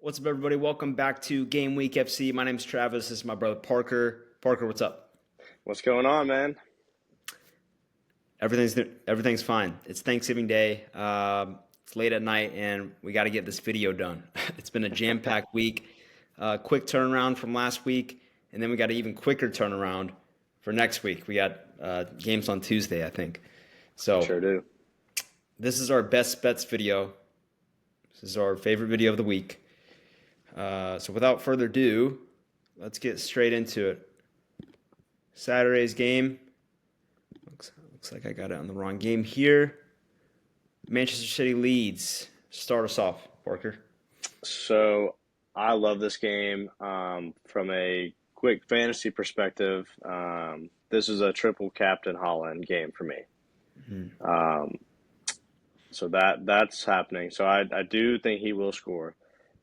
What's up, everybody? Welcome back to Game Week FC. My name's Travis. This is my brother Parker. Parker, what's up? What's going on, man? Everything's fine. It's Thanksgiving Day. It's late at night, and we got to get this video done. It's been a jam-packed week. Quick turnaround from last week, and then we got an even quicker turnaround for next week. We got games on Tuesday, I think. So Sure do. This is our best bets video. This is our favorite video of the week. So without further ado, let's get straight into it. Saturday's game. Looks like I got it on the wrong game here. Manchester City leads. Start us off, Parker. So I love this game from a quick fantasy perspective. This is a triple captain Haaland game for me. Mm-hmm. So that's happening. So I do think he will score.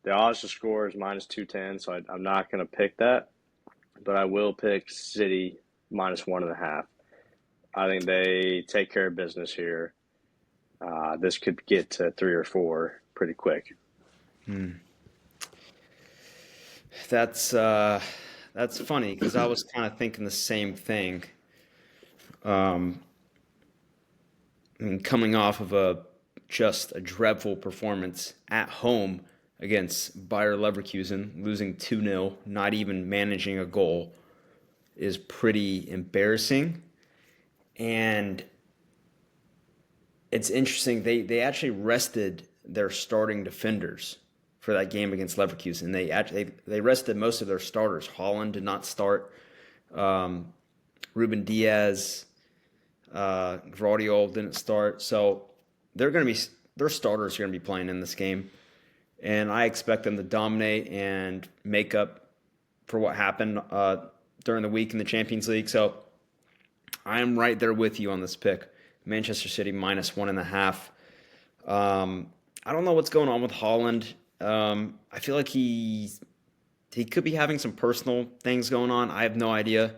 The odds to score is minus 210, so I'm not going to pick that. But I will pick City minus 1.5. I think they take care of business here. This could get to 3 or 4 pretty quick. That's funny because I was kind of thinking the same thing. I mean, coming off of just a dreadful performance at home against Bayer Leverkusen, losing 2-0, not even managing a goal, is pretty embarrassing. And it's interesting, they actually rested their starting defenders for that game against Leverkusen. They rested most of their starters. Haaland did not start. Ruben Diaz, Gvardiol didn't start. So their starters are going to be playing in this game. And I expect them to dominate and make up for what happened during the week in the Champions League. So I am right there with you on this pick. Manchester City minus 1.5. I don't know what's going on with Haaland. I feel like he could be having some personal things going on. I have no idea.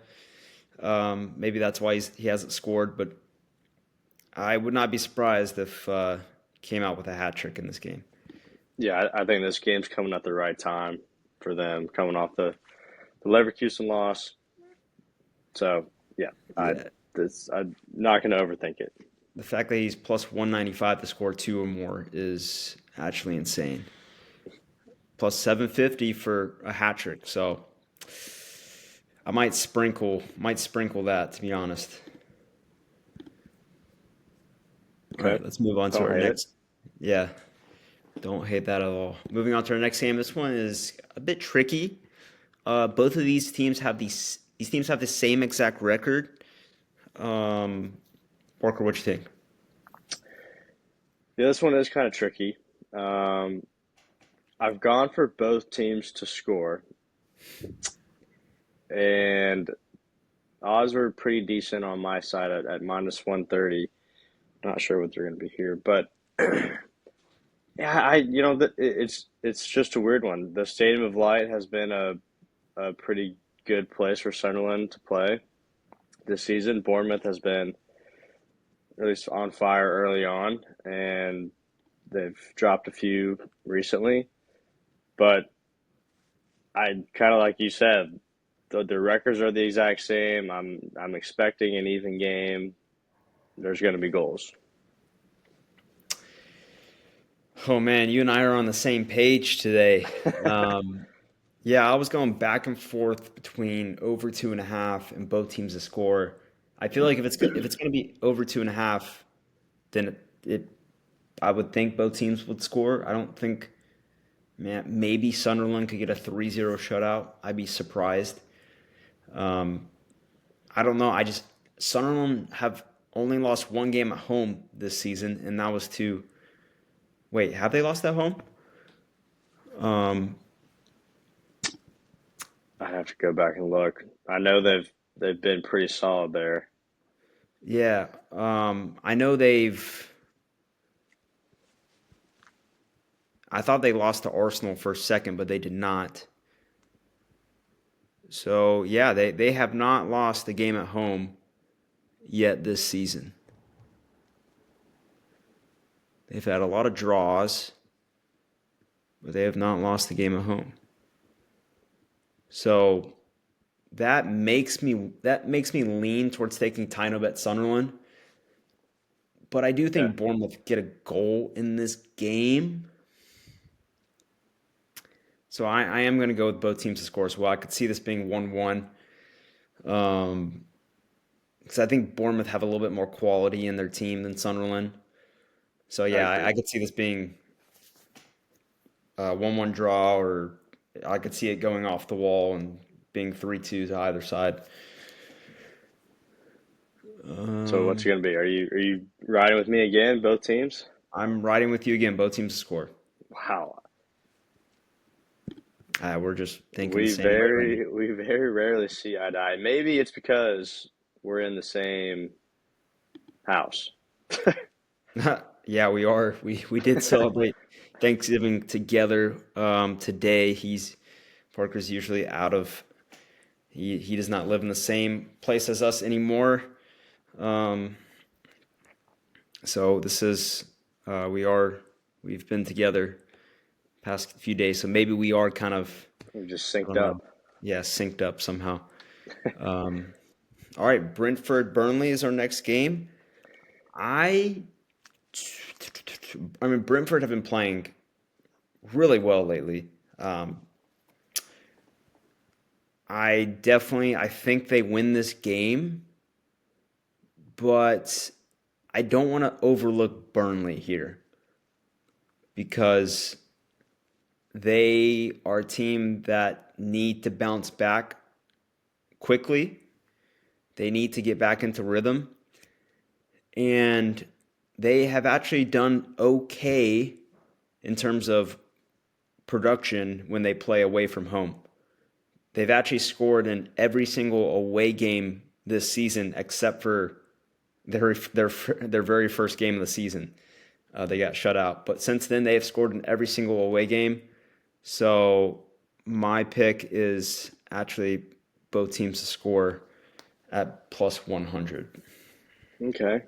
Maybe that's why he hasn't scored. But I would not be surprised if he came out with a hat trick in this game. Yeah, I think this game's coming at the right time for them, coming off the Leverkusen loss. So, yeah. I'm not going to overthink it. The fact that he's plus 195 to score 2 or more is actually insane. Plus 750 for a hat trick. So, I might sprinkle that, to be honest. Okay. All right, let's move on to our next. Yeah. Don't hate that at all. Moving on to our next game. This one is a bit tricky. Both of these teams have the same exact record. Parker, what you think? Yeah, this one is kind of tricky. I've gone for both teams to score. And odds were pretty decent on my side at minus 130. Not sure what they're going to be here, but yeah, it's just a weird one. The Stadium of Light has been a pretty good place for Sunderland to play this season. Bournemouth has been at least on fire early on, and they've dropped a few recently. But I kind of like you said, the records are the exact same. I'm expecting an even game. There's going to be goals. Oh, man, you and I are on the same page today. Yeah, I was going back and forth between over 2.5 and both teams to score. I feel like if it's going to be over 2.5, then I would think both teams would score. I don't think, man, maybe Sunderland could get a 3-0 shutout. I'd be surprised. I don't know. Sunderland have only lost one game at home this season, and that was to. Wait, have they lost at home? I have to go back and look. I know they've been pretty solid there. Yeah, I know I thought they lost to Arsenal for a second, but they did not. So, yeah, they have not lost a game at home yet this season. They've had a lot of draws, but they have not lost the game at home. So that makes me lean towards taking Tino bet Sunderland. But I do Okay. think Bournemouth get a goal in this game. So I am going to go with both teams to score as well. I could see this being 1-1. Um, because I think Bournemouth have a little bit more quality in their team than Sunderland. So I yeah, I agree. could see this being a 1-1 draw, or I could see it going off the wall and being 3-2 to either side. So what's it Um, gonna be? Are you riding with me again, both teams? I'm riding with you again. Both teams to score. Wow. We're just thinking the We same way, Randy. very we very rarely see eye to eye. Maybe it's because we're in the same house. Yeah, we are. We did celebrate Thanksgiving together today. Parker's usually out of he does not live in the same place as us anymore. Um, so this is we've been together past few days. So maybe we are kind of We just I synced don't know, up. yeah, synced up somehow. Um, all right, Brentford Burnley is our next game. I I mean Brentford have been playing really well lately. Um, I think they win this game, but I don't want to overlook Burnley here because they are a team that need to bounce back quickly. They need to get back into rhythm, and they have actually done okay in terms of production when they play away from home. They've actually scored in every single away game this season except for their very first game of the season. They got shut out, but since then they have scored in every single away game. So my pick is actually both teams to score at plus 100. Okay.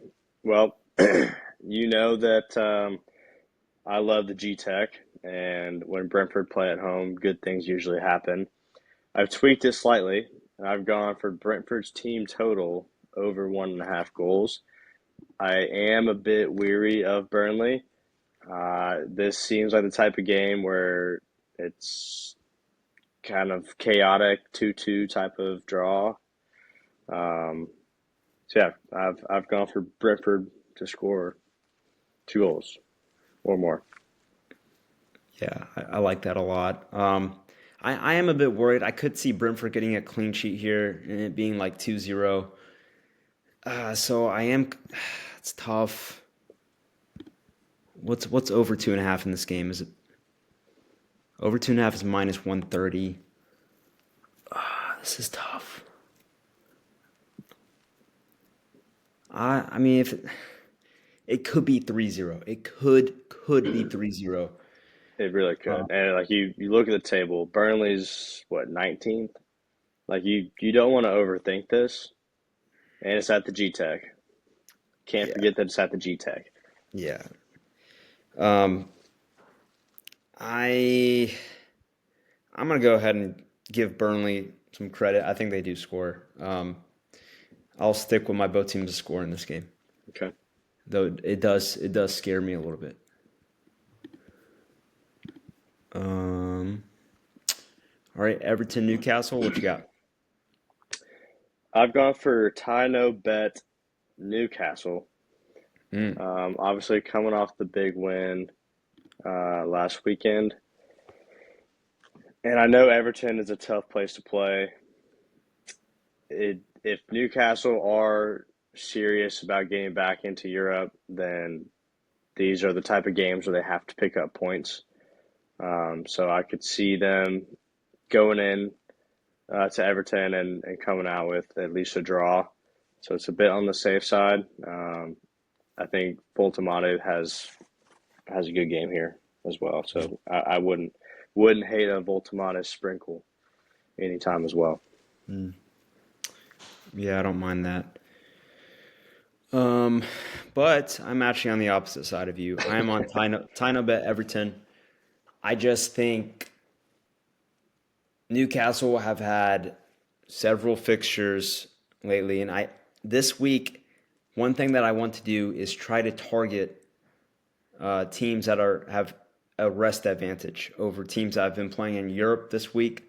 Well, you know that I love the G Tech, and when Brentford play at home, good things usually happen. I've tweaked it slightly, and I've gone for Brentford's team total over 1.5 goals. I am a bit weary of Burnley. This seems like the type of game where it's kind of chaotic 2-2 type of draw. Um, so yeah, I've gone for Brentford to score 2 goals or more. Yeah, I like that a lot. I am a bit worried. I could see Brentford getting a clean sheet here and it being like 2-0. So I am. It's tough. What's over 2.5 in this game? Is it over 2.5 is minus 130? This is tough. I mean, if it could be 3-0. It could be 3-0. It really Uh, could. And like you look at the table, Burnley's what, 19th? Like you don't want to overthink this. And it's at the G Tech. Can't yeah, forget that it's at the G Tech. yeah. Um, I I'm gonna go ahead and give Burnley some credit. I think they do score. I'll stick with my both teams to score in this game, Okay. though it does scare me a little bit. Um, all right, Everton Newcastle. What you got? I've gone for tie no bet Newcastle. Mm, Obviously coming off the big win last weekend. And I know Everton is a tough place to play. If Newcastle are serious about getting back into Europe, then these are the type of games where they have to pick up points. So I could see them going in to Everton and coming out with at least a draw. So it's a bit on the safe side. I think Voltamade has a good game here as well. So I wouldn't hate a Voltamade sprinkle anytime as well. mm. Yeah, I don't mind that. Um, but I'm actually on the opposite side of you. I am on Tino Bet Everton. I just think Newcastle have had several fixtures lately, and I this week one thing that I want to do is try to target teams that are have a rest advantage over teams that have been playing in Europe this week.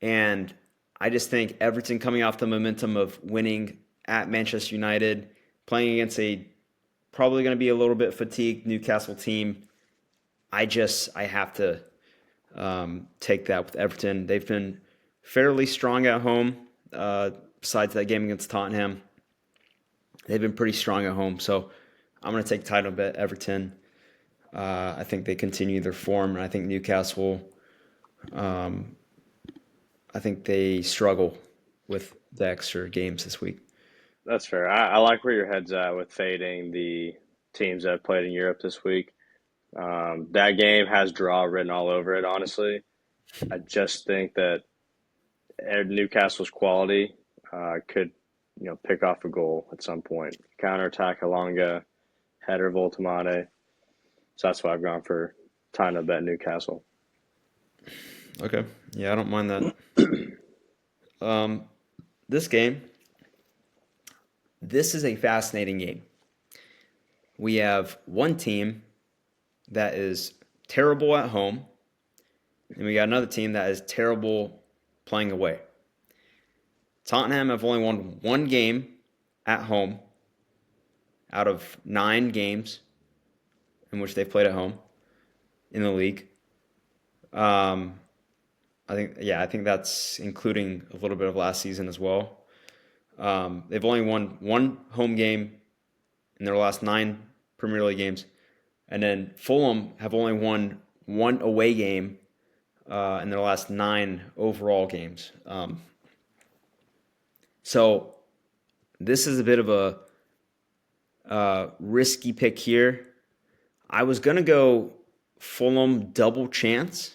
And I just think Everton coming off the momentum of winning at Manchester United, playing against a probably going to be a little bit fatigued Newcastle team. I have to take that with Everton. They've been fairly strong at home. Besides that game against Tottenham, they've been pretty strong at home. So I'm going to take title bet Everton. I think they continue their form, and I think Newcastle. I think they struggle with the extra games this week. That's fair. I like where your head's at with fading the teams that have played in Europe this week. That game has draw written all over it, honestly. I just think that Newcastle's quality could, pick off a goal at some point. Counterattack Alonga, header Voltamade. So that's why I've gone for time to bet Newcastle. Okay, yeah, I don't mind that. Um, this game, this is a fascinating game. We have one team that is terrible at home, and we got another team that is terrible playing away. Tottenham have only won one game at home out of 9 games in which they've played at home in the league. Um, I think that's including a little bit of last season as well. They've only won one home game in their last 9 Premier League games, and then Fulham have only won one away game in their last 9 overall games. So this is a bit of a risky pick here. I was gonna go Fulham double chance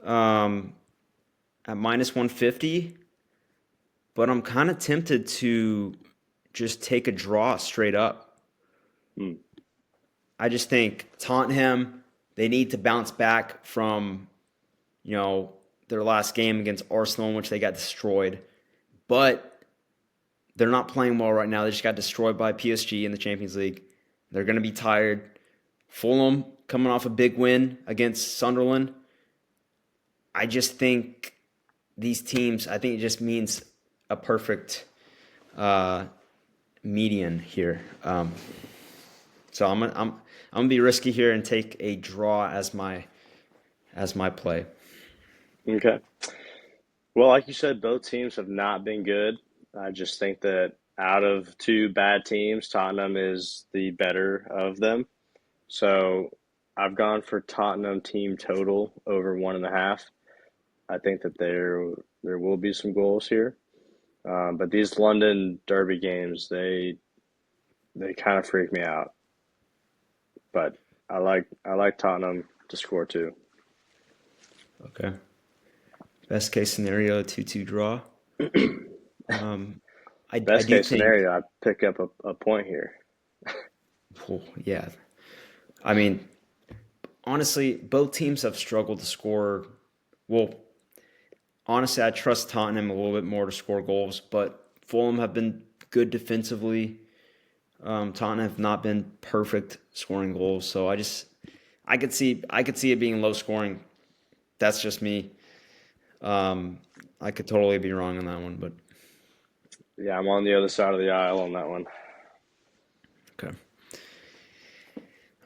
um, at -150, but I'm kind of tempted to just take a draw straight up. Hmm. I just think Tottenham, they need to bounce back from, their last game against Arsenal in which they got destroyed. But they're not playing well right now. They just got destroyed by PSG in the Champions League. They're going to be tired. Fulham coming off a big win against Sunderland. I just think these teams, I think it just means a perfect median here. So I'm gonna be risky here and take a draw as my play. Okay. Well, like you said, both teams have not been good. I just think that out of two bad teams, Tottenham is the better of them. So I've gone for Tottenham team total over 1.5. I think that there will be some goals here. But these London Derby games, they kind of freak me out. But I like Tottenham to score too. Okay. Best case scenario, 2-2 draw. Um, I Best do case think, scenario, I pick up a point here. oh, yeah. I mean, honestly, both teams have struggled to score. Well, honestly, I trust Tottenham a little bit more to score goals, but Fulham have been good defensively. Tottenham have not been perfect scoring goals, so I could see it being low scoring. That's just me. I could totally be wrong on that one, but Yeah, I'm on the other side of the aisle on that one. okay.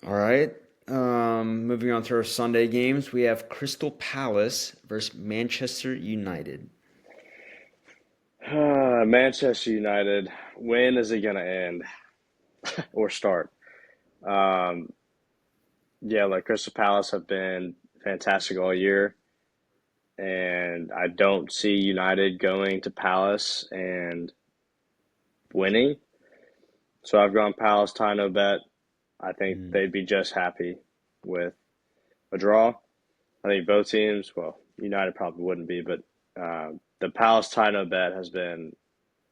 All right. Moving on to our Sunday games, we have Crystal Palace versus Manchester United. Manchester United, when is it going to end or start? Um, yeah, like Crystal Palace have been fantastic all year, and I don't see United going to Palace and winning. So I've gone Palace tie no bet. I think Mm, they'd be just happy with a draw. I think both teams, well, United probably wouldn't be, but the Palace tie no bet has been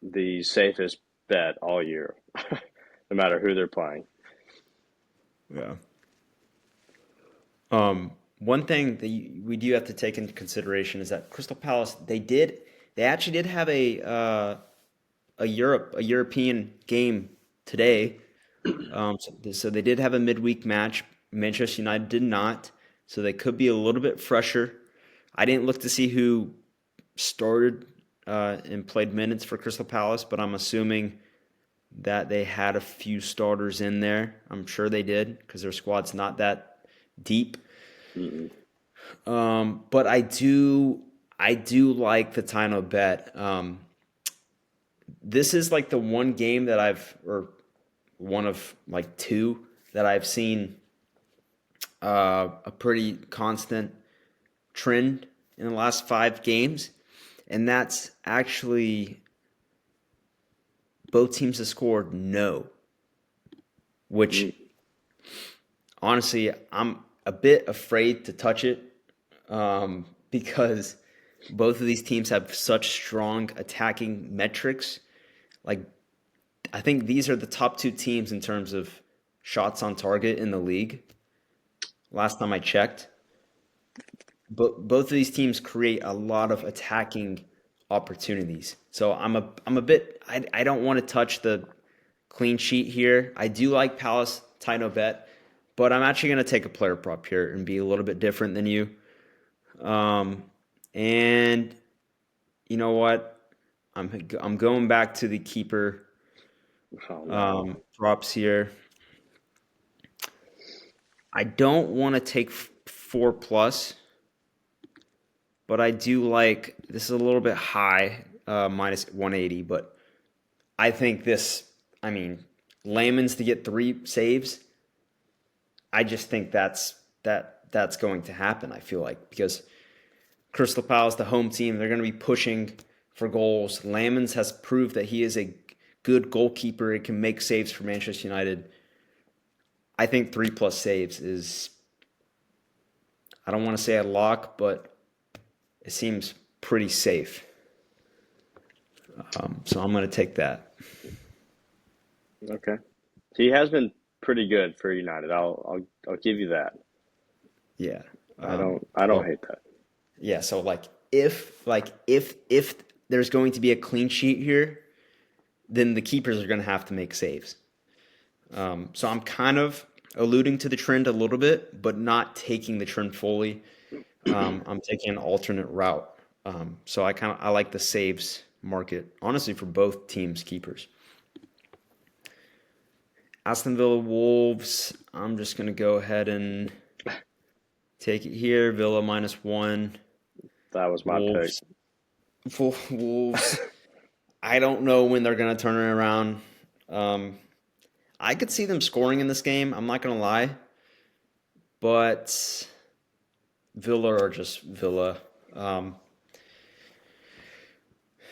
the safest bet all year, no matter who they're playing. Yeah. One thing that we do have to take into consideration is that Crystal Palace they actually did have a European game today. So they did have a midweek match. Manchester United did not, so they could be a little bit fresher. I didn't look to see who started and played minutes for Crystal Palace, but I'm assuming that they had a few starters in there. I'm sure they did because their squad's not that deep. Mm-mm. But I do like the Tino bet. This is like the one game that or one of like two that I've seen a pretty constant trend in the last 5 games, and that's actually both teams have scored no, which Mm. honestly I'm a bit afraid to touch it because both of these teams have such strong attacking metrics. Like I think these are the top two teams in terms of shots on target in the league. Last time I checked, but both of these teams create a lot of attacking opportunities. So I'm a bit I don't want to touch the clean sheet here. I do like Palace Tino bet, but I'm actually going to take a player prop here and be a little bit different than you. Um, and you know what? I'm going back to the keeper Oh no. props here. I don't want to take 4 plus, but I do like this is a little bit high, minus 180. But I think this. I mean, Layman's to get 3 saves. I just think that's going to happen. I feel like because Crystal Palace, the home team, they're going to be pushing for goals. Lamans has proved that he is a good goalkeeper. He can make saves for Manchester United. I think 3 plus saves is, I don't want to say a lock, but it seems pretty safe. So I'm going to take that. Okay. He has been pretty good for United. I'll give you that. Yeah. I don't So hate that. yeah. So if there's going to be a clean sheet here, then the keepers are going to have to make saves. So I'm kind of alluding to the trend a little bit, but not taking the trend fully. I'm taking an alternate route. So I like the saves market, honestly, for both teams' keepers. Aston Villa Wolves. I'm just gonna go ahead and take it here. Villa -1. That was my pick. Wolves. Wolves. I don't know when they're gonna turn it around. Um, I could see them scoring in this game. I'm not gonna lie, but Villa are just Villa. Um,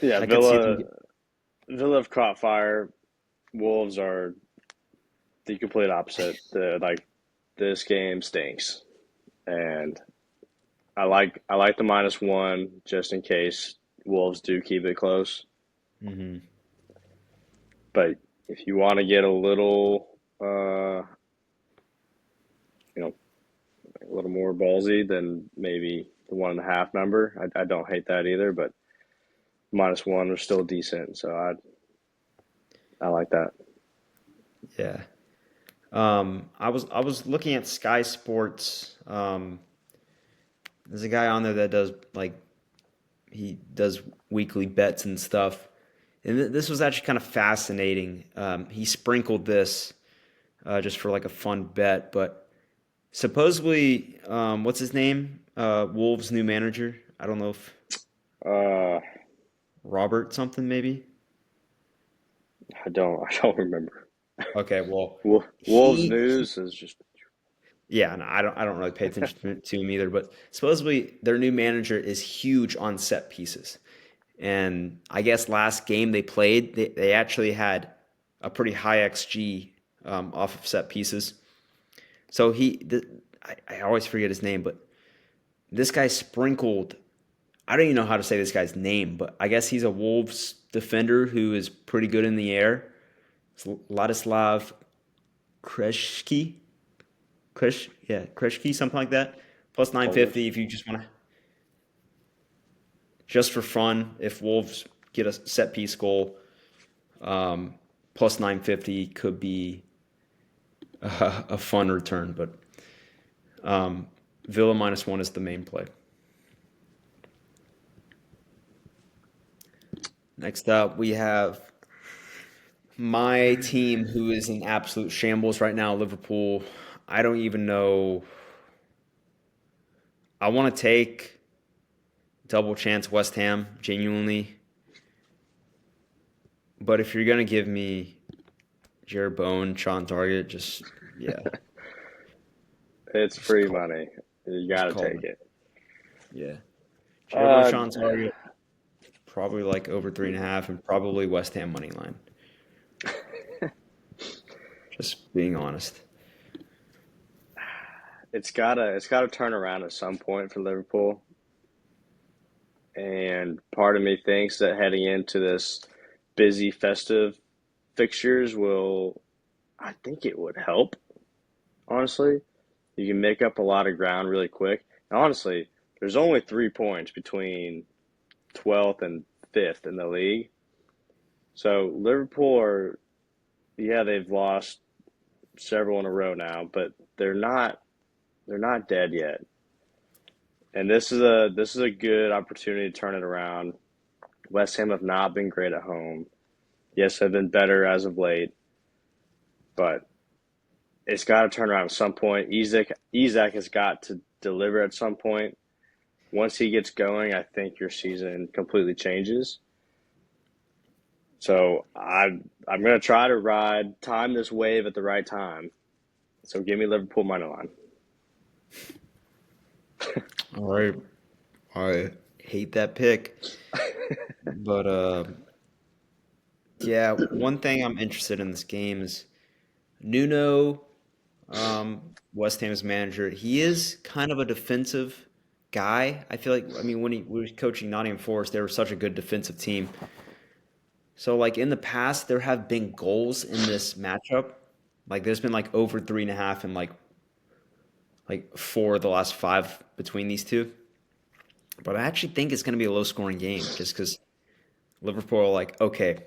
Yeah, I could see them. Villa have caught fire. Wolves are the complete opposite. This game stinks, and I like the -1 just in case Wolves do keep it close. Mhm. But if you want to get a little, you know, a little more ballsy, then maybe the 1.5 number. I don't hate that either, but -1 are still decent, so I like that. Yeah. I was looking at Sky Sports. There's a guy on there that does like he does weekly bets and stuff. And this was actually kind of fascinating. He sprinkled this just for like a fun bet, but supposedly, what's his name? Wolves' new manager. I don't know if Uh, Robert something maybe. I don't remember. Okay, well, Wolves he news is just yeah, and I don't really pay attention to him either, but supposedly their new manager is huge on set pieces. And I guess last game they played, they actually had a pretty high XG off of set pieces. So I always forget his name, but this guy sprinkled I don't even know how to say this guy's name, but I guess he's a Wolves defender who is pretty good in the air. It's Ladislav Kreshki, Kreshki, something like that. Plus Polish. 950 if you just want to, just for fun. If Wolves get a set piece goal, um, plus 950 could be a fun return. But Villa -1 is the main play. Next up, we have my team, who is in absolute shambles right now, Liverpool. I don't even know. I want to take double chance West Ham, genuinely. But if you're gonna give me Jared Bowen, Sean Target, just yeah, It's just free call, money. You just gotta call take me. it. Yeah, Jared Bowen, Uh, Sean Target, probably like over 3.5, and probably West Ham money line. Just being honest. it's gotta turn around at some point for Liverpool. And part of me thinks that heading into this busy festive fixtures will, I think it would help, honestly. You can make up a lot of ground really quick. And honestly, there's only 3 points between 12th and 5th in the league. So Liverpool are, yeah, they've lost several in a row now, but they're not dead yet. And this is a good opportunity to turn it around. West Ham have not been great at home. Yes, they've been better as of late, but it's got to turn around at some point. Isaac has got to deliver at some point. Once he gets going, I think your season completely changes. So I'm gonna try to time this wave at the right time. So give me Liverpool money line. All right, I hate that pick, but yeah, one thing I'm interested in this game is Nuno, West Ham's manager. He is kind of a defensive guy. I feel like, I mean, when he was coaching Nottingham Forest, they were such a good defensive team. So, like in the past, there have been goals in this matchup. Like there's been like over 3.5 and like four of the last five between these two. But I actually think it's going to be a low scoring game just because Liverpool are like, okay,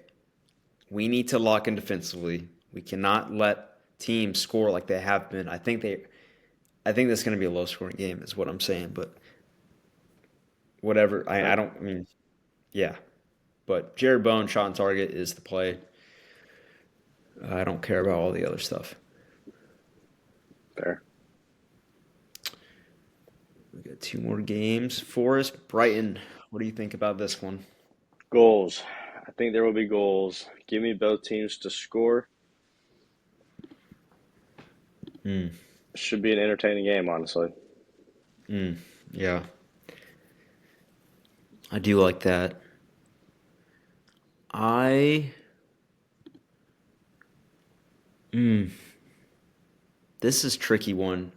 we need to lock in defensively. We cannot let teams score like they have been. I think that's going to be a low scoring game, is what I'm saying. But whatever. I Fair, don't. I mean, yeah. But Jared Bowen, shot on target is the play. I don't care about all the other stuff. fair. We got two more games. Forest, Brighton. What do you think about this one? Goals. I think there will be goals. Give me both teams to score. Mm, Should be an entertaining game, honestly. yeah, I do like that. I. Mm, this is a tricky one.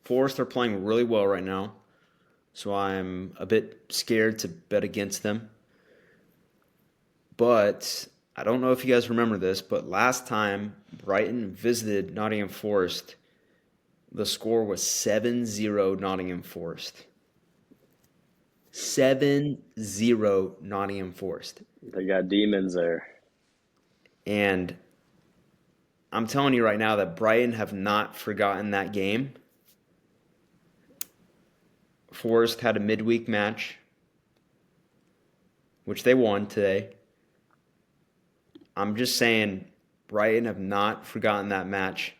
Forest are playing really well right now, so I'm a bit scared to bet against them. But I don't know if you guys remember this, but last time Brighton visited Nottingham Forest, the score was 7-0 Nottingham Forest. 7-0 Nottingham Forest. They got demons there. And I'm telling you right now that Brighton have not forgotten that game. Forest had a midweek match, which they won today. I'm just saying, Brighton have not forgotten that match.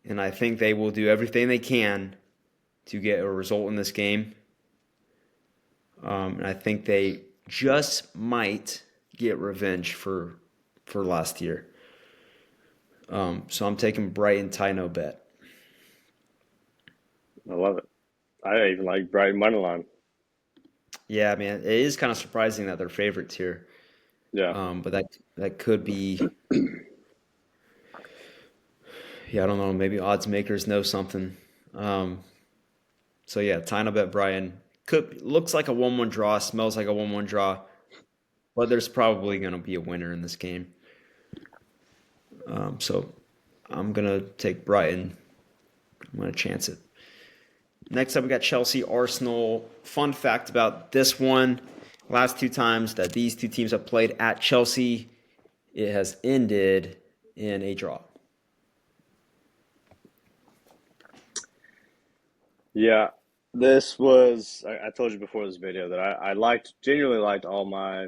And I think they will do everything they can to get a result in this game. And I think they just might get revenge for last year. So I'm taking Brighton tie no bet. I love it. I even like Brighton money line. Yeah, man, it is kind of surprising that they're favorites here. Yeah, But that could be, yeah, I don't know. Maybe odds makers know something. Um, so yeah, tie no bet Brighton. looks like a 1-1 draw, smells like a 1-1 draw, but there's probably going to be a winner in this game. So I'm going to take Brighton. I'm going to chance it. Next up, we got Chelsea, Arsenal. Fun fact about this one, last two times that these two teams have played at Chelsea, it has ended in a draw. Yeah, I told you before this video that genuinely liked all my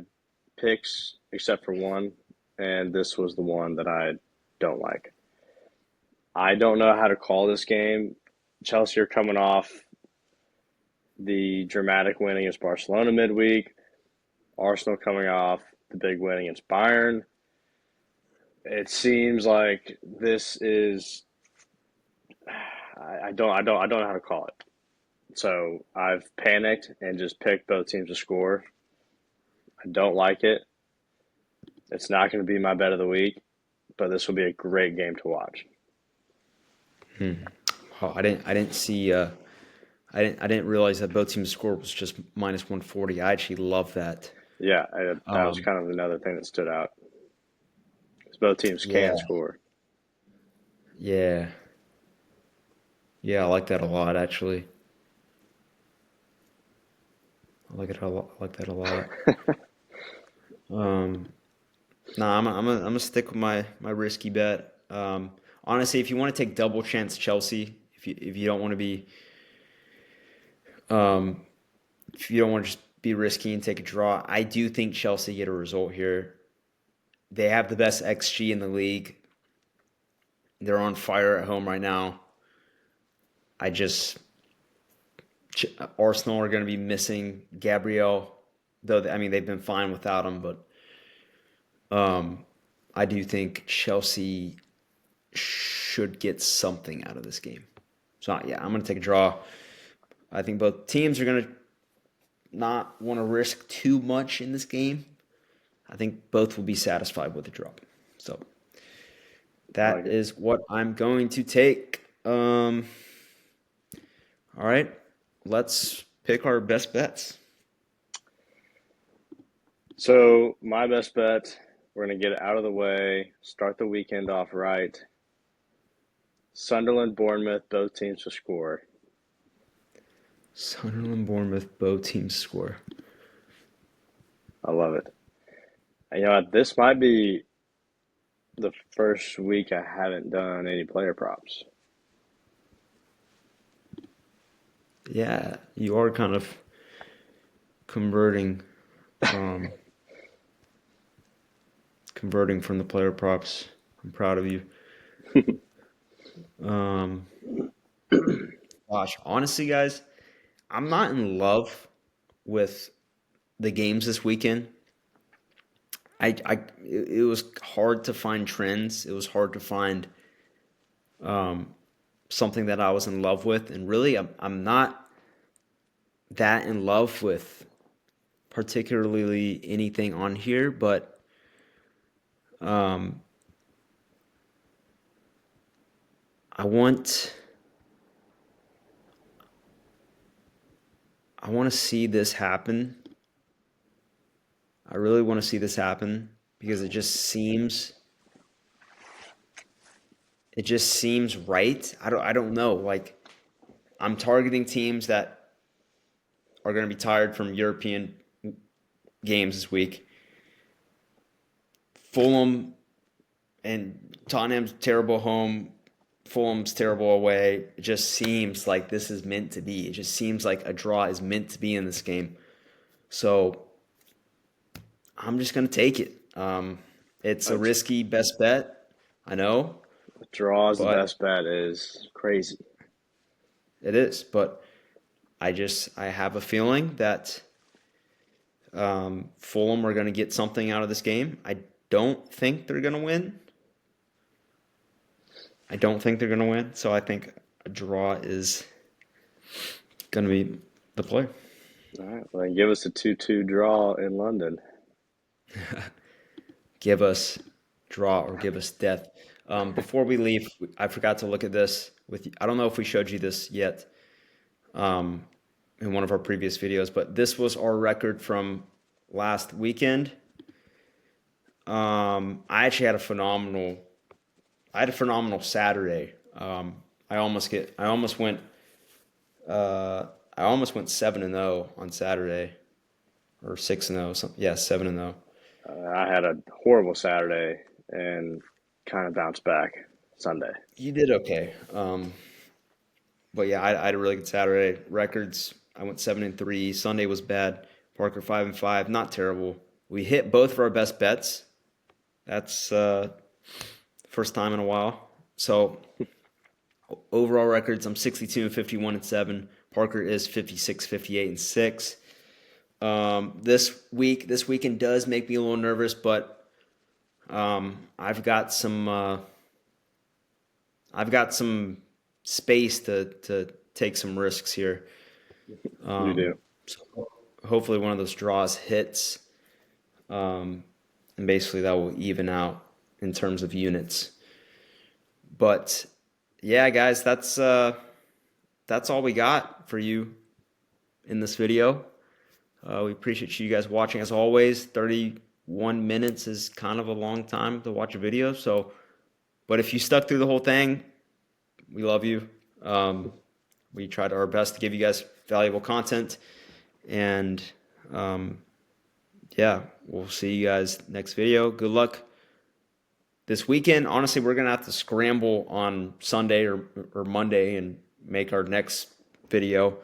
picks except for one, and this was the one that I don't like. I don't know how to call this game. Chelsea are coming off the dramatic win against Barcelona midweek. Arsenal coming off the big win against Bayern. It seems like this is I don't know how to call it. So I've panicked and just picked both teams to score. I don't like it. It's not going to be my bet of the week, but this will be a great game to watch. Oh, I didn't see I didn't realize that both teams' score was just minus 140. I actually love that. Yeah, that was Um, kind of another thing that stood out. 'Cause both teams yeah, can score. yeah, yeah. I like that a lot. Actually, I like it a lot. I like that a lot. Um, nah, I'm gonna stick with my risky bet. Honestly, if you want to take double chance Chelsea, if you don't want to be um, if you don't want to just be risky and take a draw, I do think Chelsea get a result here. They have the best XG in the league. They're on fire at home right now. I just Arsenal are going to be missing Gabriel, though. I mean, they've been fine without him, but um, I do think Chelsea should get something out of this game. So yeah, I'm going to take a draw. I think both teams are going to not want to risk too much in this game. I think both will be satisfied with the draw. So I like that it. is what I'm going to take. All right, let's pick our best bets. So my best bet, we're going to get it out of the way, start the weekend off right. Sunderland, Bournemouth, both teams to score. Sunderland, Bournemouth, both teams score. I love it. And you know what? This might be the first week I haven't done any player props. Yeah, you are kind of converting from from the player props. I'm proud of you. Um, Gosh, honestly, guys, I'm not in love with the games this weekend. It was hard to find trends. It was hard to find um, something that I was in love with, and really, I'm not that in love with particularly anything on here, but um, I want I want to see this happen. I really want to see this happen because it just seems right. I don't know. Like I'm targeting teams that are going to be tired from European games this week. Fulham and Tottenham's terrible home. Fulham's terrible away. It just seems like this is meant to be. It just seems like a draw is meant to be in this game. So I'm just going to take it. It's a A risky best bet, I know, draw is the but best bet is crazy. it is. But I have a feeling that Fulham are going to get something out of this game. I don't think they're going to win. I don't think they're going to win. So I think a draw is going to be the play. All right, well, then give us a 2-2 draw in London. Give us draw or give us death. Before we leave, I forgot to look at this with you. I don't know if we showed you this yet. Um, in one of our previous videos, but this was our record from last weekend. I actually had a phenomenal Saturday. I almost went 7-0 on Saturday, or 6-0. Yeah, 7-0. I had a horrible Saturday and kind of bounced back Sunday. You did okay. But yeah, I had a really good Saturday. Records, I went 7-3. Sunday was bad. Parker 5-5, not terrible. We hit both of our best bets. That's first time in a while. So overall records, I'm 62-51-7. Parker is 56-58-6. This weekend does make me a little nervous, but I've got some space to take some risks here. You do. So hopefully one of those draws hits, and basically that will even out in terms of units. But yeah, guys, that's all we got for you in this video. We appreciate you guys watching as always. 31 minutes is kind of a long time to watch a video. So, but if you stuck through the whole thing, we love you. We tried our best to give you guys valuable content. And yeah, we'll see you guys next video. Good luck this weekend. Honestly, we're going to have to scramble on Sunday or Monday and make our next video.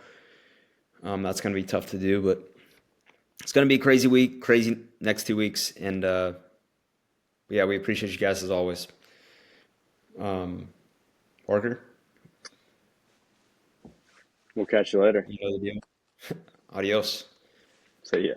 That's going to be tough to do, but it's going to be a crazy week, crazy next 2 weeks. And yeah, we appreciate you guys as always. Parker? We'll catch you later. You know the deal. Adios. See ya.